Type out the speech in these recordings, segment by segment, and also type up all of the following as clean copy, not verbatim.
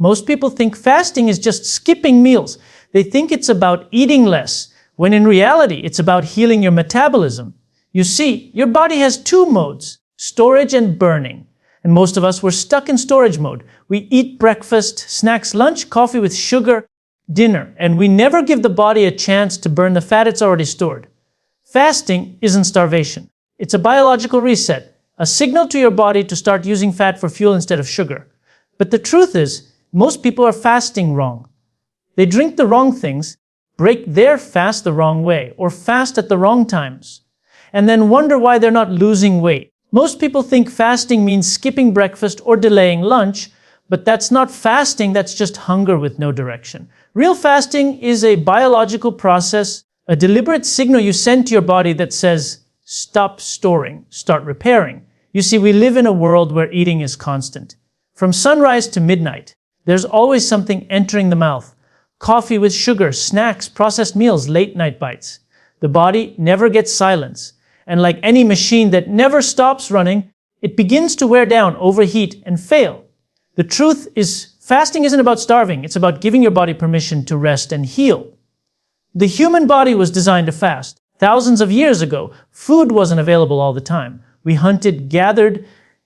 Most people think fasting is just skipping meals. They think it's about eating less, when in reality, it's about healing your metabolism. You see, your body has two modes, storage and burning. And most of us were stuck in storage mode. We eat breakfast, snacks, lunch, coffee with sugar, dinner, and we never give the body a chance to burn the fat it's already stored. Fasting isn't starvation. It's a biological reset, a signal to your body to start using fat for fuel instead of sugar. But the truth is, most people are fasting wrong. They drink the wrong things, break their fast the wrong way, or fast at the wrong times, and then wonder why they're not losing weight. Most people think fasting means skipping breakfast or delaying lunch, but that's not fasting, that's just hunger with no direction. Real fasting is a biological process, a deliberate signal you send to your body that says, stop storing, start repairing. You see, we live in a world where eating is constant. From sunrise to midnight, there's always something entering the mouth. Coffee with sugar, snacks, processed meals, late night bites. The body never gets silence. And like any machine that never stops running, it begins to wear down, overheat, and fail. The truth is, fasting isn't about starving, it's about giving your body permission to rest and heal. The human body was designed to fast. Thousands of years ago, food wasn't available all the time. We hunted, gathered,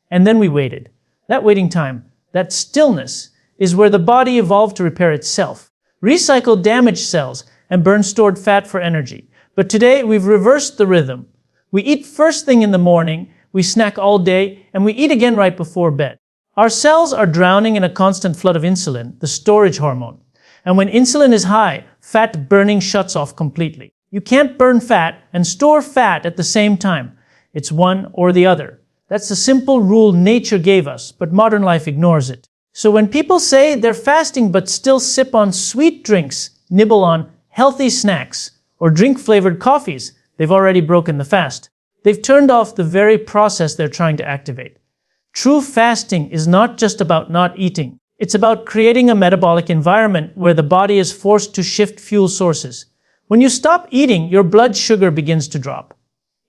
and then we waited. That waiting time, that stillness, is where the body evolved to repair itself, recycle damaged cells, and burn stored fat for energy. But today, we've reversed the rhythm. We eat first thing in the morning, we snack all day, and we eat again right before bed. Our cells are drowning in a constant flood of insulin, the storage hormone. And when insulin is high, fat burning shuts off completely. You can't burn fat and store fat at the same time. It's one or the other. That's the simple rule nature gave us, but modern life ignores it. So when people say they're fasting but still sip on sweet drinks, nibble on healthy snacks, or drink flavored coffees, they've already broken the fast. They've turned off the very process they're trying to activate. True fasting is not just about not eating. It's about creating a metabolic environment where the body is forced to shift fuel sources. When you stop eating, your blood sugar begins to drop.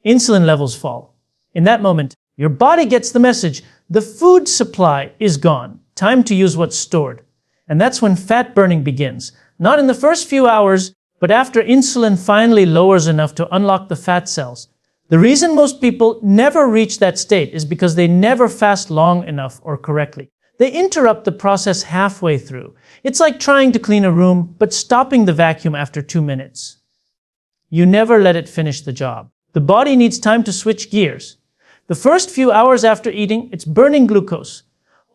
Insulin levels fall. In that moment, your body gets the message, the food supply is gone. Time to use what's stored. And that's when fat burning begins. Not in the first few hours, but after insulin finally lowers enough to unlock the fat cells. The reason most people never reach that state is because they never fast long enough or correctly. They interrupt the process halfway through. It's like trying to clean a room, but stopping the vacuum after 2 minutes. You never let it finish the job. The body needs time to switch gears. The first few hours after eating, it's burning glucose.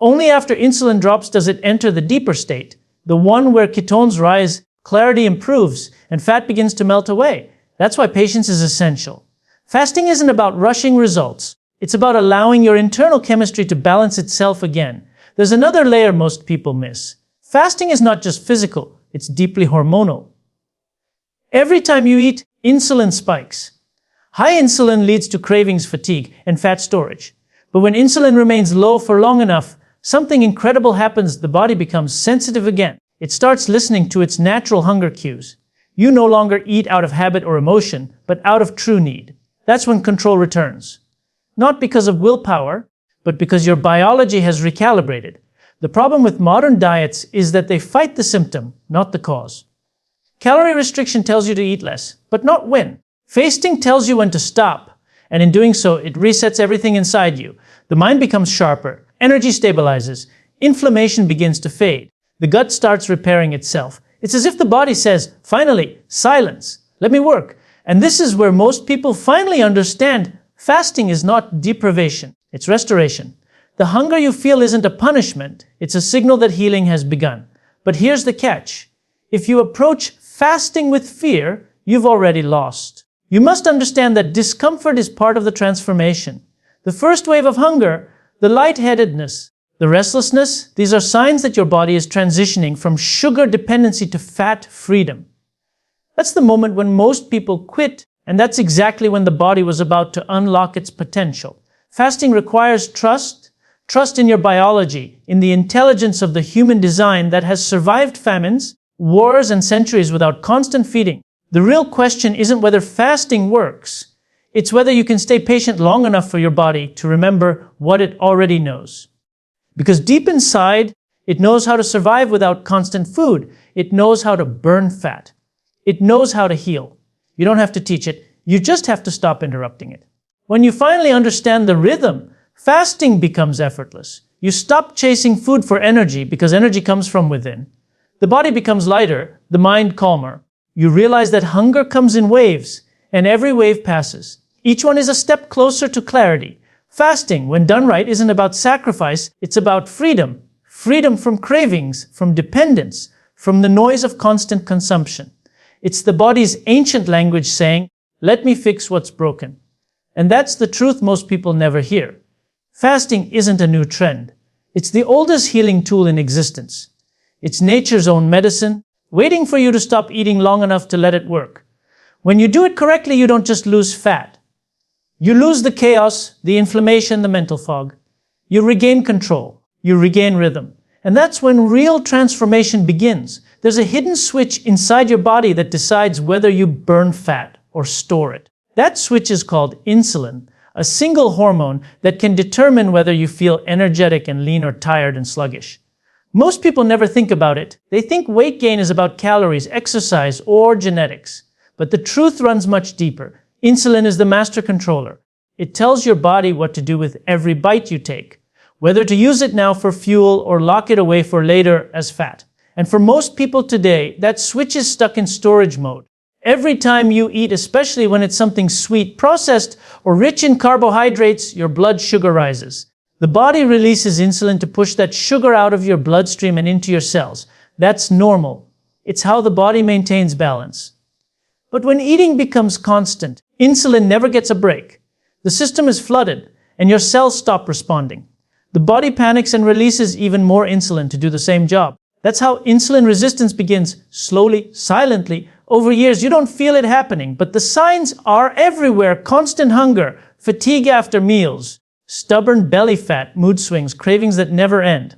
Only after insulin drops does it enter the deeper state, the one where ketones rise, clarity improves, and fat begins to melt away. That's why patience is essential. Fasting isn't about rushing results. It's about allowing your internal chemistry to balance itself again. There's another layer most people miss. Fasting is not just physical, it's deeply hormonal. Every time you eat, insulin spikes. High insulin leads to cravings, fatigue, and fat storage. But when insulin remains low for long enough, something incredible happens. The body becomes sensitive again. It starts listening to its natural hunger cues. You no longer eat out of habit or emotion, but out of true need. That's when control returns. Not because of willpower, but because your biology has recalibrated. The problem with modern diets is that they fight the symptom, not the cause. Calorie restriction tells you to eat less, but not when. Fasting tells you when to stop, and in doing so, it resets everything inside you. The mind becomes sharper, energy stabilizes, inflammation begins to fade. The gut starts repairing itself. It's as if the body says, finally, silence, let me work. And this is where most people finally understand fasting is not deprivation, it's restoration. The hunger you feel isn't a punishment, it's a signal that healing has begun. But here's the catch. If you approach fasting with fear, you've already lost. You must understand that discomfort is part of the transformation. The first wave of hunger, the lightheadedness, the restlessness, these are signs that your body is transitioning from sugar dependency to fat freedom. That's the moment when most people quit, and that's exactly when the body was about to unlock its potential. Fasting requires trust in your biology, in the intelligence of the human design that has survived famines, wars, and centuries without constant feeding. The real question isn't whether fasting works. It's whether you can stay patient long enough for your body to remember what it already knows. Because deep inside, It knows how to survive without constant food. It knows how to burn fat. It knows how to heal. You don't have to teach it. You just have to stop interrupting it. When you finally understand the rhythm, fasting becomes effortless. You stop chasing food for energy because energy comes from within. The body becomes lighter, the mind calmer. You realize that hunger comes in waves, and every wave passes. Each one is a step closer to clarity. Fasting, when done right, isn't about sacrifice, it's about freedom. Freedom from cravings, from dependence, from the noise of constant consumption. It's the body's ancient language saying, "Let me fix what's broken." And that's the truth most people never hear. Fasting isn't a new trend. It's the oldest healing tool in existence. It's nature's own medicine, waiting for you to stop eating long enough to let it work. When you do it correctly, you don't just lose fat. You lose the chaos, the inflammation, the mental fog. You regain control. You regain rhythm. And that's when real transformation begins. There's a hidden switch inside your body that decides whether you burn fat or store it. That switch is called insulin, a single hormone that can determine whether you feel energetic and lean or tired and sluggish. Most people never think about it. They think weight gain is about calories, exercise, or genetics. But the truth runs much deeper. Insulin is the master controller. It tells your body what to do with every bite you take, whether to use it now for fuel or lock it away for later as fat. And for most people today, that switch is stuck in storage mode. Every time you eat, especially when it's something sweet, processed, or rich in carbohydrates, your blood sugar rises. The body releases insulin to push that sugar out of your bloodstream and into your cells. That's normal. It's how the body maintains balance. But when eating becomes constant, insulin never gets a break. The system is flooded, and your cells stop responding. The body panics and releases even more insulin to do the same job. That's how insulin resistance begins, slowly, silently. Over years, you don't feel it happening, but the signs are everywhere. Constant hunger, fatigue after meals, stubborn belly fat, mood swings, cravings that never end.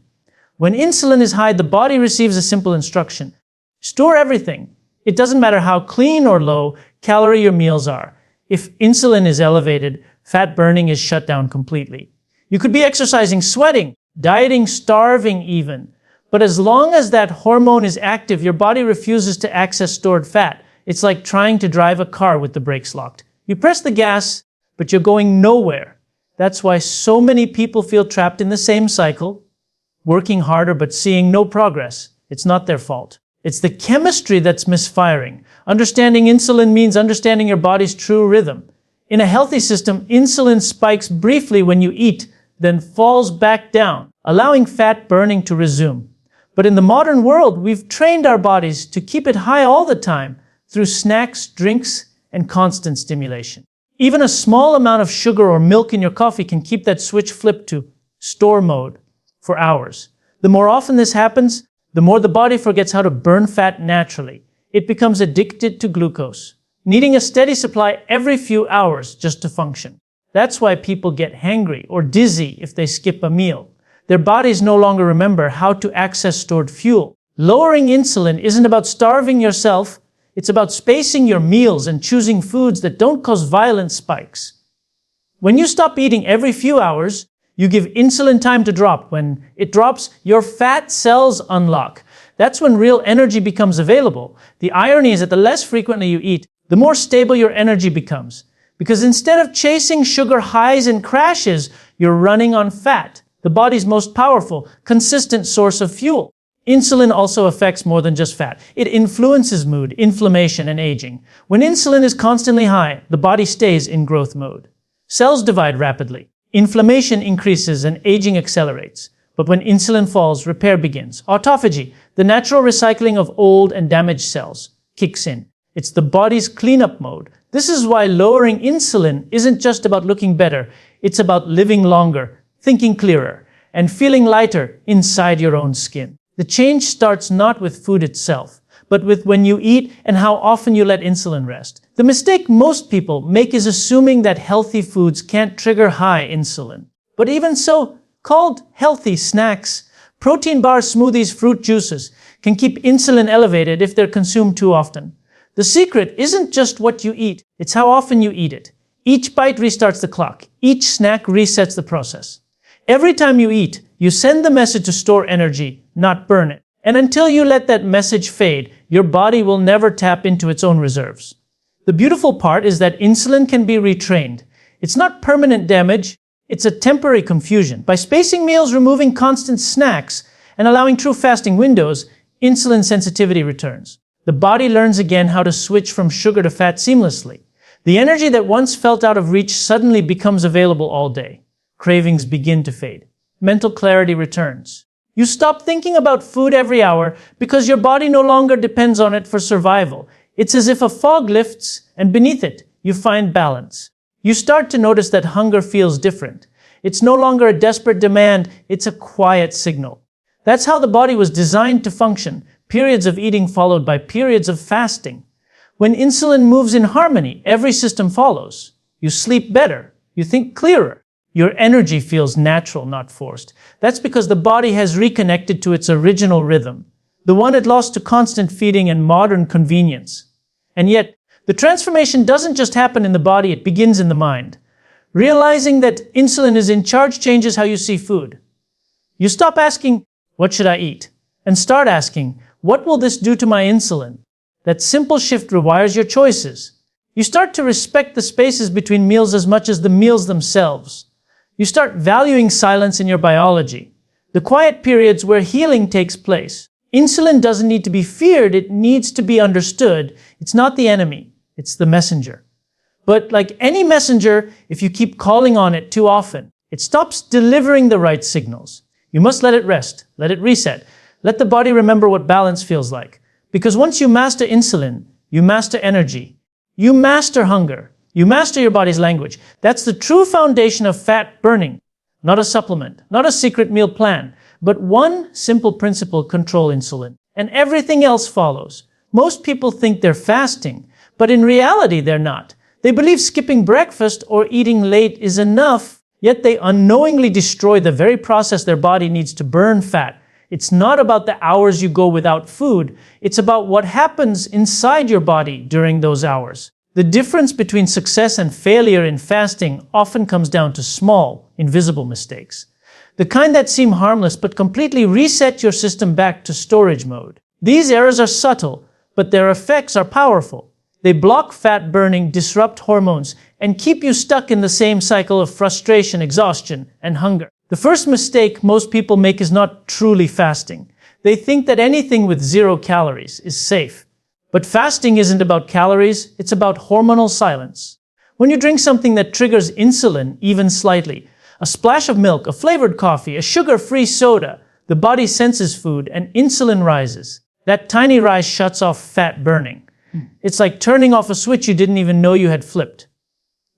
When insulin is high, the body receives a simple instruction. Store everything. It doesn't matter how clean or low calorie your meals are. If insulin is elevated, fat burning is shut down completely. You could be exercising, sweating, dieting, starving even. But as long as that hormone is active, your body refuses to access stored fat. It's like trying to drive a car with the brakes locked. You press the gas, but you're going nowhere. That's why so many people feel trapped in the same cycle, working harder but seeing no progress. It's not their fault. It's the chemistry that's misfiring. Understanding insulin means understanding your body's true rhythm. In a healthy system, insulin spikes briefly when you eat, then falls back down, allowing fat burning to resume. But in the modern world, we've trained our bodies to keep it high all the time through snacks, drinks, and constant stimulation. Even a small amount of sugar or milk in your coffee can keep that switch flipped to store mode for hours. The more often this happens, the more the body forgets how to burn fat naturally. It becomes addicted to glucose, needing a steady supply every few hours just to function. That's why people get hangry or dizzy if they skip a meal. Their bodies no longer remember how to access stored fuel. Lowering insulin isn't about starving yourself. It's about spacing your meals and choosing foods that don't cause violent spikes. When you stop eating every few hours, you give insulin time to drop. When it drops, your fat cells unlock. That's when real energy becomes available. The irony is that the less frequently you eat, the more stable your energy becomes. Because instead of chasing sugar highs and crashes, you're running on fat, the body's most powerful, consistent source of fuel. Insulin also affects more than just fat. It influences mood, inflammation, and aging. When insulin is constantly high, the body stays in growth mode. Cells divide rapidly. Inflammation increases and aging accelerates. But when insulin falls, repair begins. Autophagy, the natural recycling of old and damaged cells, kicks in. It's the body's cleanup mode. This is why lowering insulin isn't just about looking better. It's about living longer, thinking clearer, and feeling lighter inside your own skin. The change starts not with food itself, but with when you eat and how often you let insulin rest. The mistake most people make is assuming that healthy foods can't trigger high insulin. But even so, called healthy snacks, protein bars, smoothies, fruit juices can keep insulin elevated if they're consumed too often. The secret isn't just what you eat, it's how often you eat it. Each bite restarts the clock. Each snack resets the process. Every time you eat, you send the message to store energy, not burn it. And until you let that message fade, your body will never tap into its own reserves. The beautiful part is that insulin can be retrained. It's not permanent damage, it's a temporary confusion. By spacing meals, removing constant snacks, and allowing true fasting windows, insulin sensitivity returns. The body learns again how to switch from sugar to fat seamlessly. The energy that once felt out of reach suddenly becomes available all day. Cravings begin to fade. Mental clarity returns. You stop thinking about food every hour because your body no longer depends on it for survival. It's as if a fog lifts, and beneath it, you find balance. You start to notice that hunger feels different. It's no longer a desperate demand, it's a quiet signal. That's how the body was designed to function, periods of eating followed by periods of fasting. When insulin moves in harmony, every system follows. You sleep better, you think clearer. Your energy feels natural, not forced. That's because the body has reconnected to its original rhythm, the one it lost to constant feeding and modern convenience. And yet, the transformation doesn't just happen in the body, it begins in the mind. Realizing that insulin is in charge changes how you see food. You stop asking, "What should I eat?" and start asking, "What will this do to my insulin?" That simple shift rewires your choices. You start to respect the spaces between meals as much as the meals themselves. You start valuing silence in your biology, the quiet periods where healing takes place. Insulin doesn't need to be feared, it needs to be understood. It's not the enemy, it's the messenger. But like any messenger, if you keep calling on it too often, it stops delivering the right signals. You must let it rest, let it reset, let the body remember what balance feels like. Because once you master insulin, you master energy, you master hunger, you master your body's language. That's the true foundation of fat burning. Not a supplement, not a secret meal plan, but one simple principle: control insulin. And everything else follows. Most people think they're fasting, but in reality they're not. They believe skipping breakfast or eating late is enough, yet they unknowingly destroy the very process their body needs to burn fat. It's not about the hours you go without food, it's about what happens inside your body during those hours. The difference between success and failure in fasting often comes down to small, invisible mistakes. The kind that seem harmless but completely reset your system back to storage mode. These errors are subtle, but their effects are powerful. They block fat burning, disrupt hormones, and keep you stuck in the same cycle of frustration, exhaustion, and hunger. The first mistake most people make is not truly fasting. They think that anything with 0 calories is safe. But fasting isn't about calories, it's about hormonal silence. When you drink something that triggers insulin, even slightly, a splash of milk, a flavored coffee, a sugar-free soda, the body senses food and insulin rises. That tiny rise shuts off fat burning. It's like turning off a switch you didn't even know you had flipped.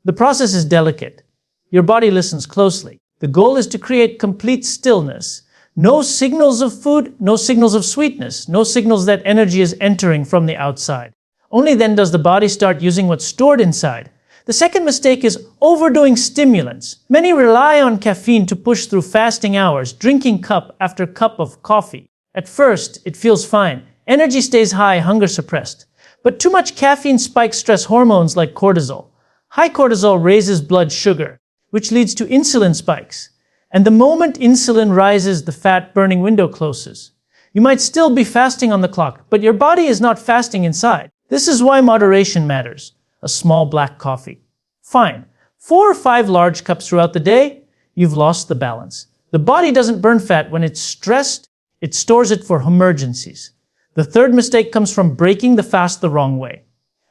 The process is delicate. Your body listens closely. The goal is to create complete stillness. No signals of food, no signals of sweetness, no signals that energy is entering from the outside. Only then does the body start using what's stored inside. The second mistake is overdoing stimulants. Many rely on caffeine to push through fasting hours, drinking cup after cup of coffee. At first, it feels fine. Energy stays high, hunger suppressed. But too much caffeine spikes stress hormones like cortisol. High cortisol raises blood sugar, which leads to insulin spikes. And the moment insulin rises, the fat-burning window closes. You might still be fasting on the clock, but your body is not fasting inside. This is why moderation matters. A small black coffee. Fine. 4 or 5 large cups throughout the day, you've lost the balance. The body doesn't burn fat when it's stressed, it stores it for emergencies. The third mistake comes from breaking the fast the wrong way.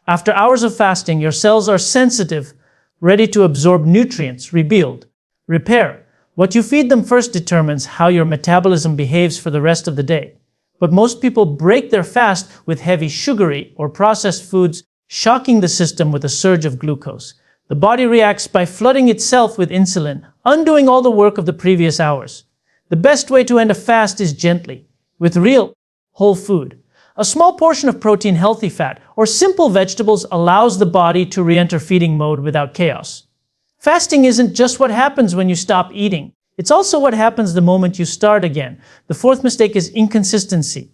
After hours of fasting, your cells are sensitive, ready to absorb nutrients, rebuild, repair. What you feed them first determines how your metabolism behaves for the rest of the day. But most people break their fast with heavy sugary or processed foods, shocking the system with a surge of glucose. The body reacts by flooding itself with insulin, undoing all the work of the previous hours. The best way to end a fast is gently, with real, whole food. A small portion of protein, healthy fat, or simple vegetables allows the body to re-enter feeding mode without chaos. Fasting isn't just what happens when you stop eating. It's also what happens the moment you start again. The fourth mistake is inconsistency.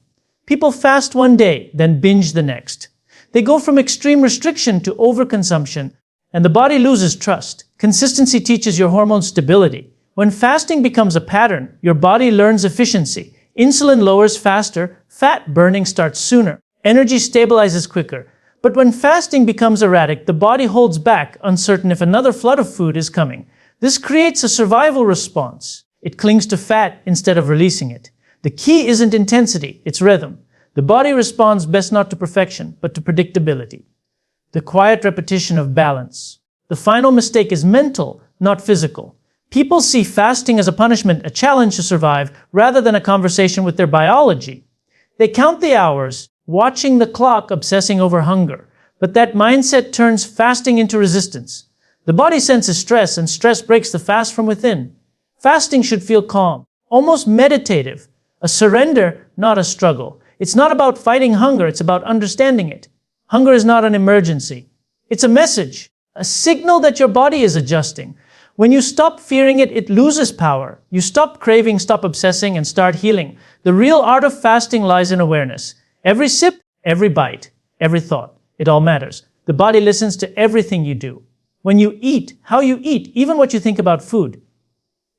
People fast one day, then binge the next. They go from extreme restriction to overconsumption, and the body loses trust. Consistency teaches your hormone stability. When fasting becomes a pattern, your body learns efficiency. Insulin lowers faster, fat burning starts sooner, energy stabilizes quicker. But when fasting becomes erratic, the body holds back, uncertain if another flood of food is coming. This creates a survival response. It clings to fat instead of releasing it. The key isn't intensity, it's rhythm. The body responds best not to perfection, but to predictability. The quiet repetition of balance. The final mistake is mental, not physical. People see fasting as a punishment, a challenge to survive, rather than a conversation with their biology. They count the hours, watching the clock, obsessing over hunger. But that mindset turns fasting into resistance. The body senses stress, and stress breaks the fast from within. Fasting should feel calm, almost meditative, a surrender, not a struggle. It's not about fighting hunger, it's about understanding it. Hunger is not an emergency. It's a message, a signal that your body is adjusting. When you stop fearing it, it loses power. You stop craving, stop obsessing, and start healing. The real art of fasting lies in awareness. Every sip, every bite, every thought, it all matters. The body listens to everything you do. When you eat, how you eat, even what you think about food.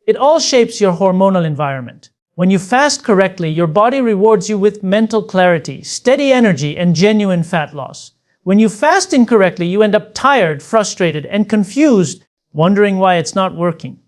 It all shapes your hormonal environment. When you fast correctly, your body rewards you with mental clarity, steady energy, and genuine fat loss. When you fast incorrectly, you end up tired, frustrated, and confused, wondering why it's not working.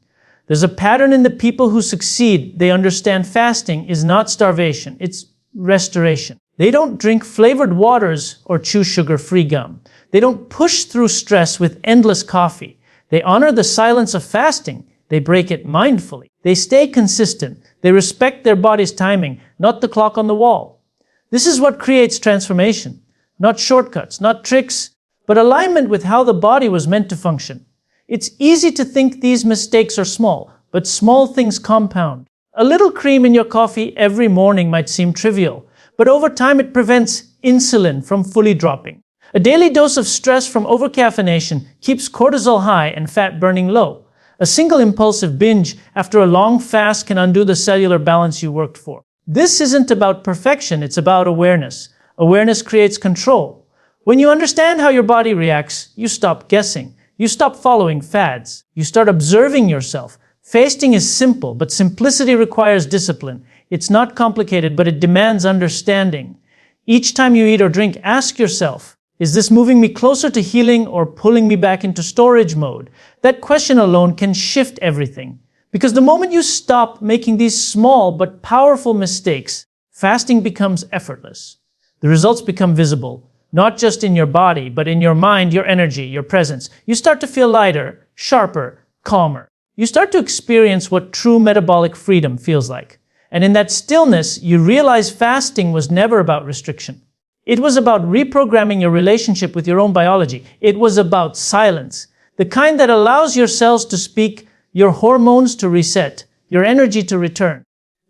There's a pattern in the people who succeed. They understand fasting is not starvation, it's restoration. They don't drink flavored waters or chew sugar-free gum. They don't push through stress with endless coffee. They honor the silence of fasting. They break it mindfully. They stay consistent. They respect their body's timing, not the clock on the wall. This is what creates transformation. Not shortcuts, not tricks, but alignment with how the body was meant to function. It's easy to think these mistakes are small, but small things compound. A little cream in your coffee every morning might seem trivial, but over time it prevents insulin from fully dropping. A daily dose of stress from overcaffeination keeps cortisol high and fat burning low. A single impulsive binge after a long fast can undo the cellular balance you worked for. This isn't about perfection, it's about awareness. Awareness creates control. When you understand how your body reacts, you stop guessing. You stop following fads. You start observing yourself. Fasting is simple, but simplicity requires discipline. It's not complicated, but it demands understanding. Each time you eat or drink, ask yourself, is this moving me closer to healing or pulling me back into storage mode? That question alone can shift everything. Because the moment you stop making these small but powerful mistakes, fasting becomes effortless. The results become visible, not just in your body, but in your mind, your energy, your presence. You start to feel lighter, sharper, calmer. You start to experience what true metabolic freedom feels like. And in that stillness, you realize fasting was never about restriction. It was about reprogramming your relationship with your own biology. It was about silence, the kind that allows your cells to speak, your hormones to reset, your energy to return.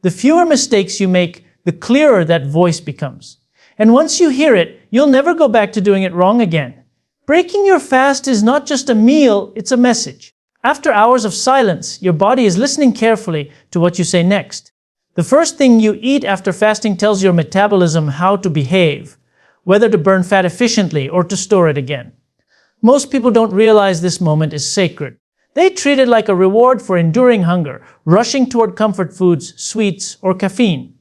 The fewer mistakes you make, the clearer that voice becomes. And once you hear it, you'll never go back to doing it wrong again. Breaking your fast is not just a meal, it's a message. After hours of silence, your body is listening carefully to what you say next. The first thing you eat after fasting tells your metabolism how to behave, whether to burn fat efficiently or to store it again. Most people don't realize this moment is sacred. They treat it like a reward for enduring hunger, rushing toward comfort foods, sweets, or caffeine.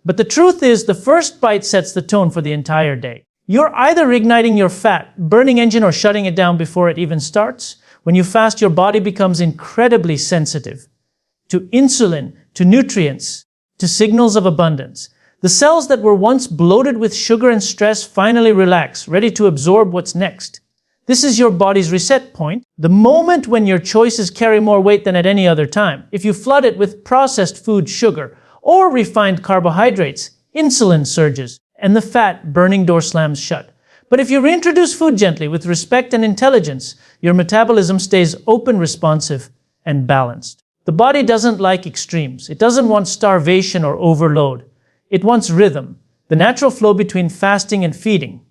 But the truth is, the first bite sets the tone for the entire day. You're either igniting your fat, burning engine, or shutting it down before it even starts. When you fast, your body becomes incredibly sensitive to insulin, to nutrients, to signals of abundance. The cells that were once bloated with sugar and stress finally relax, ready to absorb what's next. This is your body's reset point, the moment when your choices carry more weight than at any other time. If you flood it with processed food, sugar, or refined carbohydrates, insulin surges, and the fat-burning door slams shut. But if you reintroduce food gently with respect and intelligence, your metabolism stays open, responsive, and balanced. The body doesn't like extremes. It doesn't want starvation or overload. It wants rhythm, the natural flow between fasting and feeding.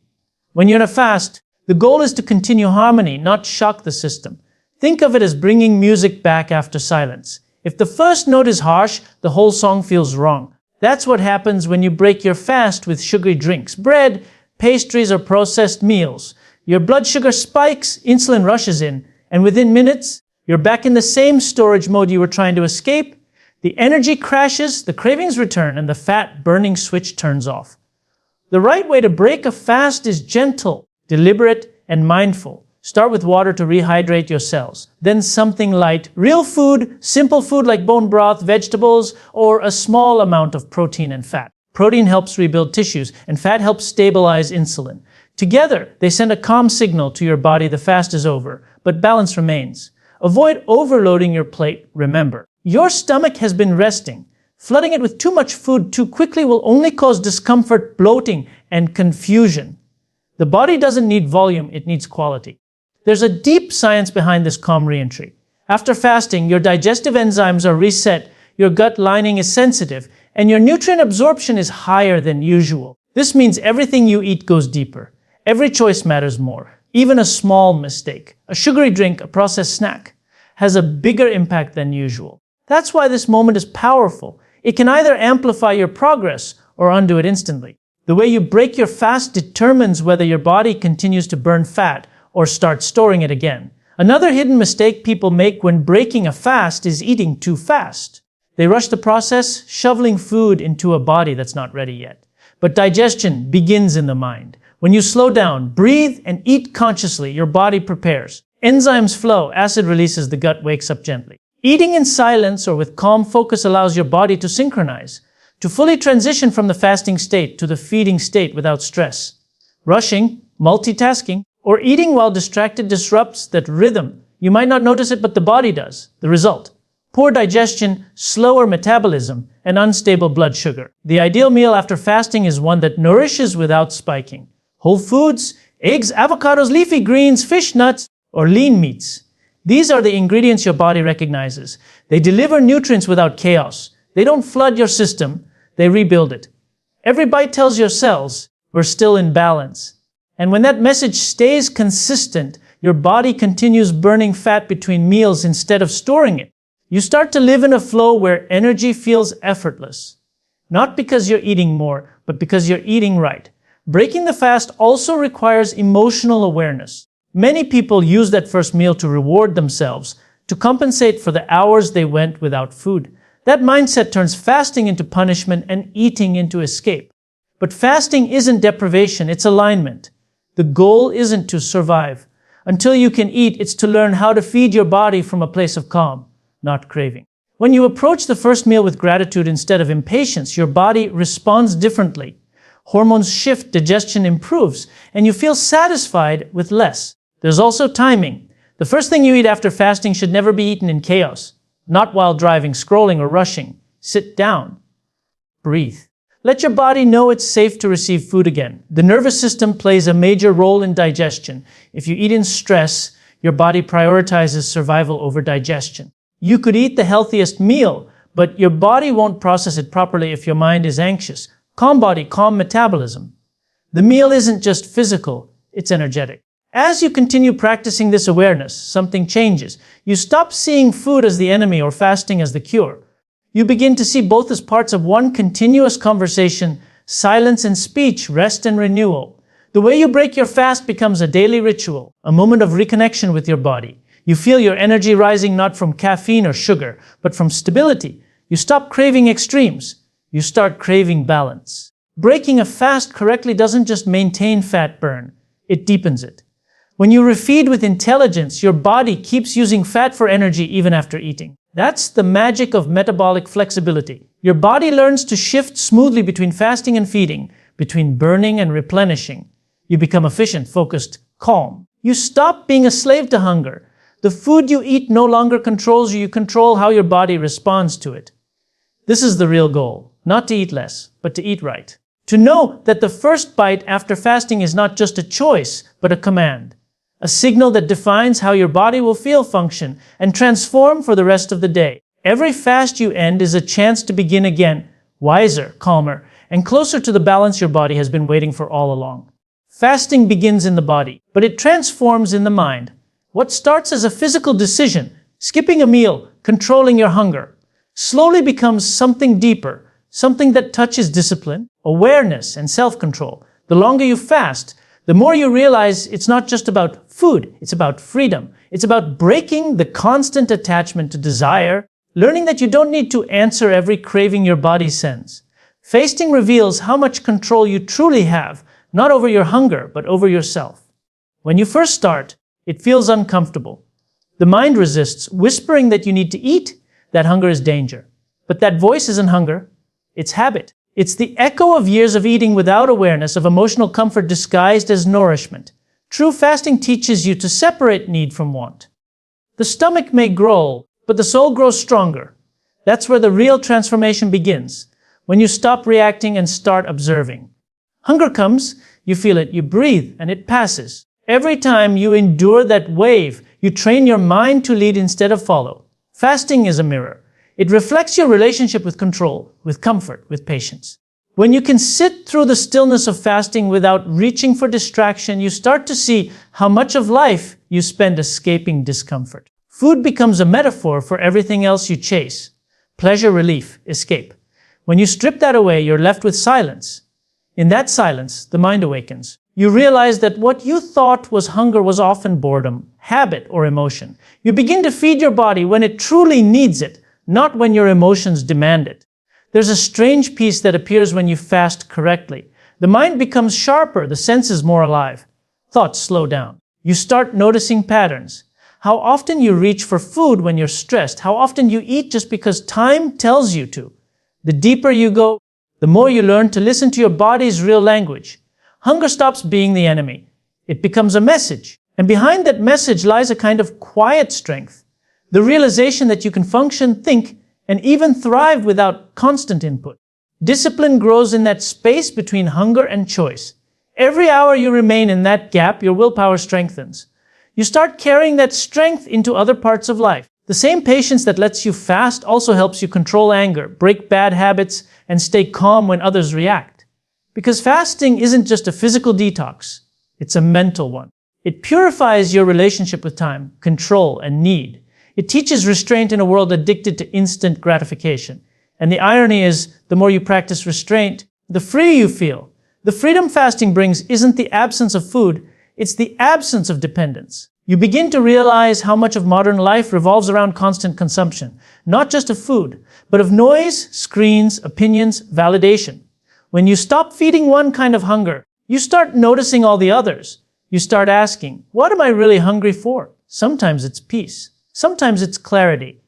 When you're in a fast, the goal is to continue harmony, not shock the system. Think of it as bringing music back after silence. If the first note is harsh, the whole song feels wrong. That's what happens when you break your fast with sugary drinks, bread, pastries, or processed meals. Your blood sugar spikes, insulin rushes in, and within minutes, you're back in the same storage mode you were trying to escape. The energy crashes, the cravings return, and the fat burning switch turns off. The right way to break a fast is gentle, deliberate, and mindful. Start with water to rehydrate your cells. Then something light, real food, simple food like bone broth, vegetables, or a small amount of protein and fat. Protein helps rebuild tissues, and fat helps stabilize insulin. Together, they send a calm signal to your body the fast is over, but balance remains. Avoid overloading your plate, remember. Your stomach has been resting. Flooding it with too much food too quickly will only cause discomfort, bloating, and confusion. The body doesn't need volume, it needs quality. There's a deep science behind this calm reentry. After fasting, your digestive enzymes are reset, your gut lining is sensitive, and your nutrient absorption is higher than usual. This means everything you eat goes deeper. Every choice matters more. Even a small mistake, a sugary drink, a processed snack, has a bigger impact than usual. That's why this moment is powerful. It can either amplify your progress or undo it instantly. The way you break your fast determines whether your body continues to burn fat or start storing it again. Another hidden mistake people make when breaking a fast is eating too fast. They rush the process, shoveling food into a body that's not ready yet. But digestion begins in the mind. When you slow down, breathe, and eat consciously, your body prepares. Enzymes flow, acid releases, the gut wakes up gently. Eating in silence or with calm focus allows your body to synchronize, to fully transition from the fasting state to the feeding state without stress. Rushing, multitasking, or eating while distracted disrupts that rhythm. You might not notice it, but the body does. The result: poor digestion, slower metabolism, and unstable blood sugar. The ideal meal after fasting is one that nourishes without spiking. Whole foods, eggs, avocados, leafy greens, fish, nuts, or lean meats. These are the ingredients your body recognizes. They deliver nutrients without chaos. They don't flood your system, they rebuild it. Every bite tells your cells, we're still in balance. And when that message stays consistent, your body continues burning fat between meals instead of storing it. You start to live in a flow where energy feels effortless. Not because you're eating more, but because you're eating right. Breaking the fast also requires emotional awareness. Many people use that first meal to reward themselves, to compensate for the hours they went without food. That mindset turns fasting into punishment and eating into escape. But fasting isn't deprivation, it's alignment. The goal isn't to survive. Until you can eat, it's to learn how to feed your body from a place of calm, not craving. When you approach the first meal with gratitude instead of impatience, your body responds differently. Hormones shift, digestion improves, and you feel satisfied with less. There's also timing. The first thing you eat after fasting should never be eaten in chaos. Not while driving, scrolling, or rushing. Sit down. Breathe. Let your body know it's safe to receive food again. The nervous system plays a major role in digestion. If you eat in stress, your body prioritizes survival over digestion. You could eat the healthiest meal, but your body won't process it properly if your mind is anxious. Calm body, calm metabolism. The meal isn't just physical, it's energetic. As you continue practicing this awareness, something changes. You stop seeing food as the enemy or fasting as the cure. You begin to see both as parts of one continuous conversation, silence and speech, rest and renewal. The way you break your fast becomes a daily ritual, a moment of reconnection with your body. You feel your energy rising not from caffeine or sugar, but from stability. You stop craving extremes. You start craving balance. Breaking a fast correctly doesn't just maintain fat burn, it deepens it. When you refeed with intelligence, your body keeps using fat for energy even after eating. That's the magic of metabolic flexibility. Your body learns to shift smoothly between fasting and feeding, between burning and replenishing. You become efficient, focused, calm. You stop being a slave to hunger. The food you eat no longer controls you, you control how your body responds to it. This is the real goal, not to eat less, but to eat right. To know that the first bite after fasting is not just a choice, but a command. A signal that defines how your body will feel, function, and transform for the rest of the day. Every fast you end is a chance to begin again, wiser, calmer, and closer to the balance your body has been waiting for all along. Fasting begins in the body, but it transforms in the mind. What starts as a physical decision, skipping a meal, controlling your hunger, slowly becomes something deeper, something that touches discipline, awareness, and self-control. The longer you fast, the more you realize it's not just about food, it's about freedom. It's about breaking the constant attachment to desire, learning that you don't need to answer every craving your body sends. Fasting reveals how much control you truly have, not over your hunger, but over yourself. When you first start, it feels uncomfortable. The mind resists, whispering that you need to eat, that hunger is danger. But that voice isn't hunger, it's habit. It's the echo of years of eating without awareness, of emotional comfort disguised as nourishment. True fasting teaches you to separate need from want. The stomach may grow, but the soul grows stronger. That's where the real transformation begins, when you stop reacting and start observing. Hunger comes, you feel it, you breathe, and it passes. Every time you endure that wave, you train your mind to lead instead of follow. Fasting is a mirror. It reflects your relationship with control, with comfort, with patience. When you can sit through the stillness of fasting without reaching for distraction, you start to see how much of life you spend escaping discomfort. Food becomes a metaphor for everything else you chase. Pleasure, relief, escape. When you strip that away, you're left with silence. In that silence, the mind awakens. You realize that what you thought was hunger was often boredom, habit, or emotion. You begin to feed your body when it truly needs it, not when your emotions demand it. There's a strange peace that appears when you fast correctly. The mind becomes sharper, the senses more alive. Thoughts slow down. You start noticing patterns. How often you reach for food when you're stressed. How often you eat just because time tells you to. The deeper you go, the more you learn to listen to your body's real language. Hunger stops being the enemy. It becomes a message. And behind that message lies a kind of quiet strength. The realization that you can function, think, and even thrive without constant input. Discipline grows in that space between hunger and choice. Every hour you remain in that gap, your willpower strengthens. You start carrying that strength into other parts of life. The same patience that lets you fast also helps you control anger, break bad habits, and stay calm when others react. Because fasting isn't just a physical detox, it's a mental one. It purifies your relationship with time, control, and need. It teaches restraint in a world addicted to instant gratification. And the irony is, the more you practice restraint, the freer you feel. The freedom fasting brings isn't the absence of food, it's the absence of dependence. You begin to realize how much of modern life revolves around constant consumption, not just of food, but of noise, screens, opinions, validation. When you stop feeding one kind of hunger, you start noticing all the others. You start asking, what am I really hungry for? Sometimes it's peace. Sometimes it's clarity.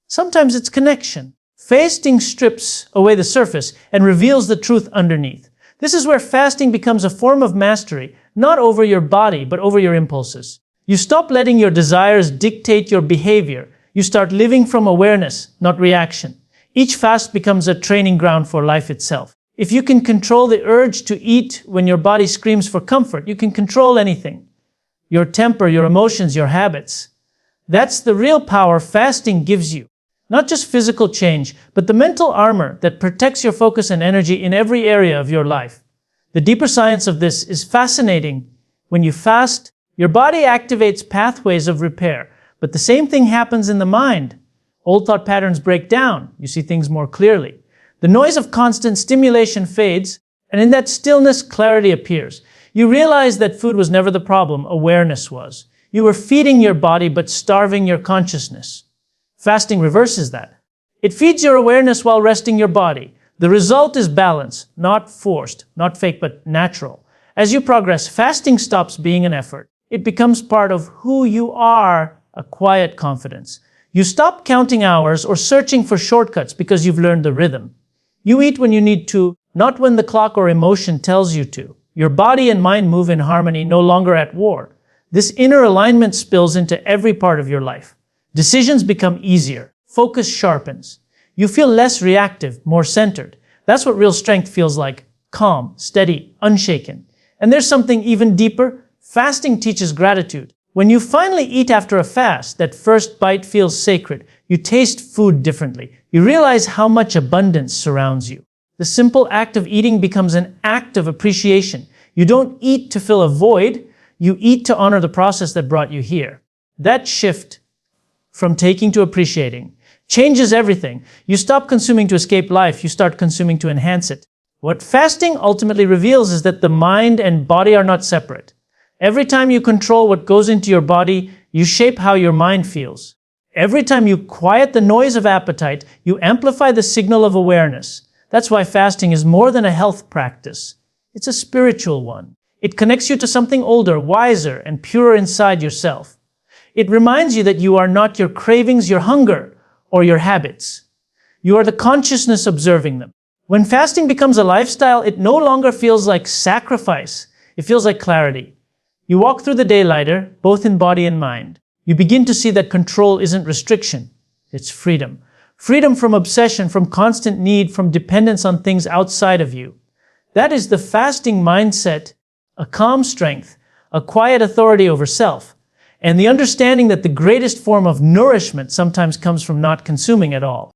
Sometimes it's connection. Fasting strips away the surface and reveals the truth underneath. This is where fasting becomes a form of mastery, not over your body, but over your impulses. You stop letting your desires dictate your behavior. You start living from awareness, not reaction. Each fast becomes a training ground for life itself. If you can control the urge to eat when your body screams for comfort, you can control anything. Your temper, your emotions, your habits. That's the real power fasting gives you. Not just physical change, but the mental armor that protects your focus and energy in every area of your life. The deeper science of this is fascinating. When you fast, your body activates pathways of repair, but the same thing happens in the mind. Old thought patterns break down. You see things more clearly. The noise of constant stimulation fades, and in that stillness, clarity appears. You realize that food was never the problem, awareness was. You were feeding your body but starving your consciousness. Fasting reverses that. It feeds your awareness while resting your body. The result is balance, not forced, not fake, but natural. As you progress, fasting stops being an effort. It becomes part of who you are, a quiet confidence. You stop counting hours or searching for shortcuts because you've learned the rhythm. You eat when you need to, not when the clock or emotion tells you to. Your body and mind move in harmony, no longer at war. This inner alignment spills into every part of your life. Decisions become easier. Focus sharpens. You feel less reactive, more centered. That's what real strength feels like. Calm, steady, unshaken. And there's something even deeper. Fasting teaches gratitude. When you finally eat after a fast, that first bite feels sacred. You taste food differently. You realize how much abundance surrounds you. The simple act of eating becomes an act of appreciation. You don't eat to fill a void. You eat to honor the process that brought you here. That shift from taking to appreciating changes everything. You stop consuming to escape life. You start consuming to enhance it. What fasting ultimately reveals is that the mind and body are not separate. Every time you control what goes into your body, you shape how your mind feels. Every time you quiet the noise of appetite, you amplify the signal of awareness. That's why fasting is more than a health practice. It's a spiritual one. It connects you to something older, wiser, and purer inside yourself. It reminds you that you are not your cravings, your hunger, or your habits. You are the consciousness observing them. When fasting becomes a lifestyle, it no longer feels like sacrifice. It feels like clarity. You walk through the day lighter, both in body and mind. You begin to see that control isn't restriction, it's freedom. Freedom from obsession, from constant need, from dependence on things outside of you. That is the fasting mindset, a calm strength, a quiet authority over self, and the understanding that the greatest form of nourishment sometimes comes from not consuming at all.